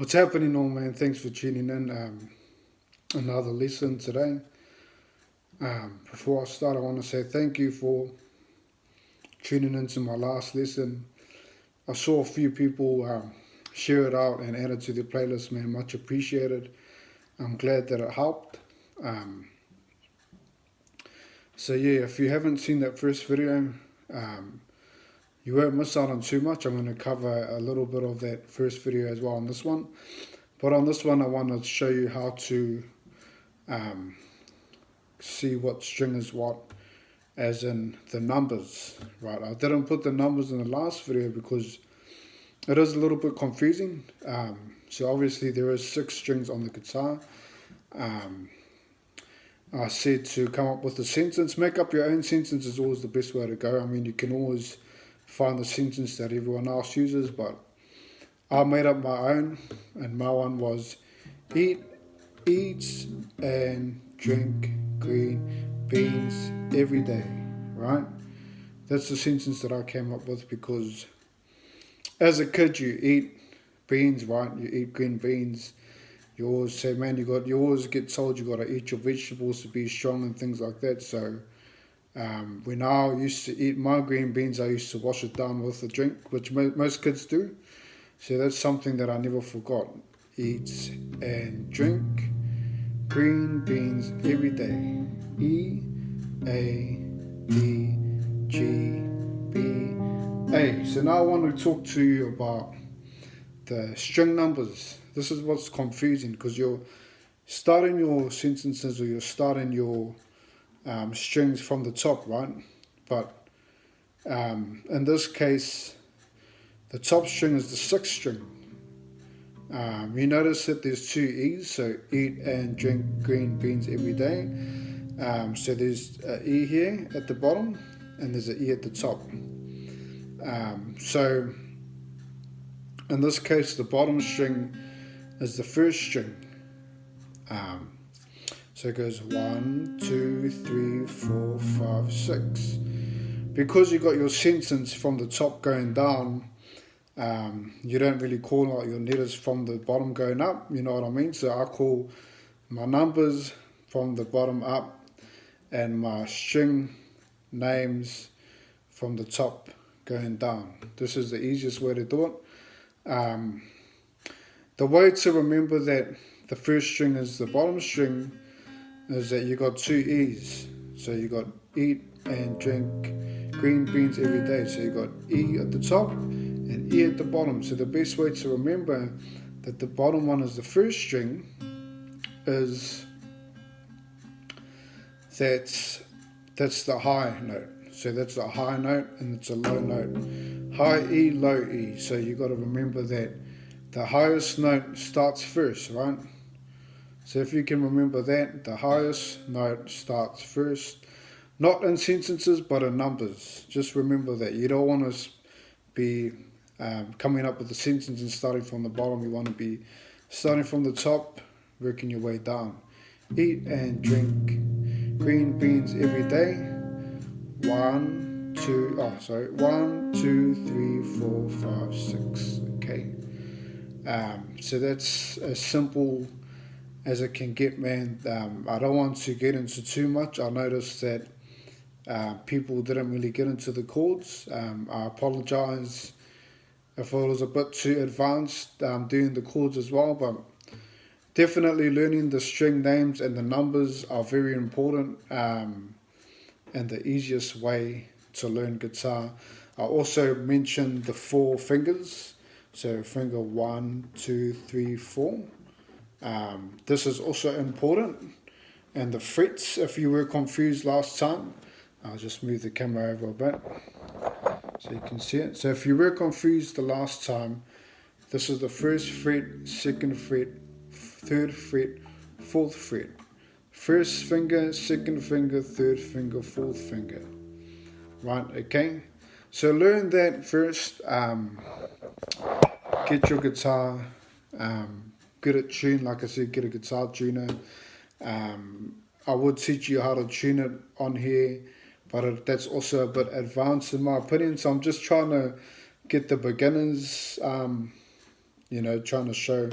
What's happening, all man? Thanks for tuning in. Another lesson today. Before I start, I want to say thank you for tuning into my last lesson. I saw a few people share it out and add it to their playlist, man. Much appreciated. I'm glad that it helped. Um, so, yeah, if you haven't seen that first video, um, you won't miss out on too much. I'm going to cover a little bit of that first video as well on this one. But on this one, I want to show you how to um, see what string is what, as in the numbers, right? I didn't put the numbers in the last video because it is a little bit confusing. So obviously there is 6 strings on the guitar. I said to come up with a sentence. Make up your own sentence is always the best way to go. I mean, you can always find the sentence that everyone else uses, but I made up my own, and my one was eats and drink green beans every day, right? That's the sentence that I came up with because as a kid you eat beans, right? You eat green beans. You always say, man, you always get told you got to eat your vegetables to be strong and things like that. So when I used to eat my green beans, I used to wash it down with a drink, which most kids do. So that's something that I never forgot. Eat and drink green beans every day. E-A-D-G-B-A. So now I want to talk to you about the string numbers. This is what's confusing because you're starting your sentences or you're starting your strings from the top, right? But in this case, the top string is the 6th string. You notice that there's 2 E's, so eat and drink green beans every day. So there's an E here at the bottom and there's an E at the top. So in this case, the bottom string is the 1st string. So it goes 1, 2, 3, 4, 5, 6. Because you got your sentence from the top going down, you don't really call out your letters from the bottom going up, you know what I mean? So I call my numbers from the bottom up and my string names from the top going down. This is the easiest way to do it. The way to remember that the 1st string is the bottom string is that you got 2 E's. So you got eat and drink green beans every day. So you got E at the top and E at the bottom. So the best way to remember that the bottom one is the 1st string is that's the high note. So that's a high note and it's a low note. High E, low E. So you got to remember that the highest note starts first, right? So if you can remember that, the highest note starts first. Not in sentences, but in numbers. Just remember that. You don't want to be coming up with a sentence and starting from the bottom. You want to be starting from the top, working your way down. Eat and drink green beans every day. 1, 2, 3, 4, 5, 6. Okay. So that's as simple as it can get, man. I don't want to get into too much. I noticed that people didn't really get into the chords. I apologize if it was a bit too advanced doing the chords as well, but definitely learning the string names and the numbers are very important and the easiest way to learn guitar. I also mentioned the 4 fingers, so finger 1, 2, 3, 4. This is also important, and the frets, if you were confused last time, I'll just move the camera over a bit so you can see it. So if you were confused the last time, this is the 1st fret, 2nd fret, 3rd fret, 4th fret. 1st finger, 2nd finger, 3rd finger, 4th finger. Right, okay? So learn that first. Get your guitar good at tune. Like I said, get a guitar tuner. I would teach you how to tune it on here, but that's also a bit advanced in my opinion. So I'm just trying to get the beginners trying to show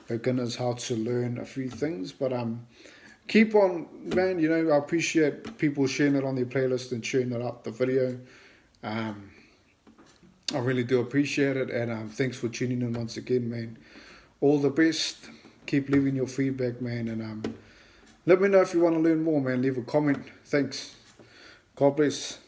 beginners how to learn a few things. But keep on, man. I appreciate people sharing it on their playlist and sharing it up the video. I really do appreciate it, and thanks for tuning in once again, man. All the best. Keep leaving your feedback, man, and let me know if you want to learn more, man. Leave a comment. Thanks. God bless.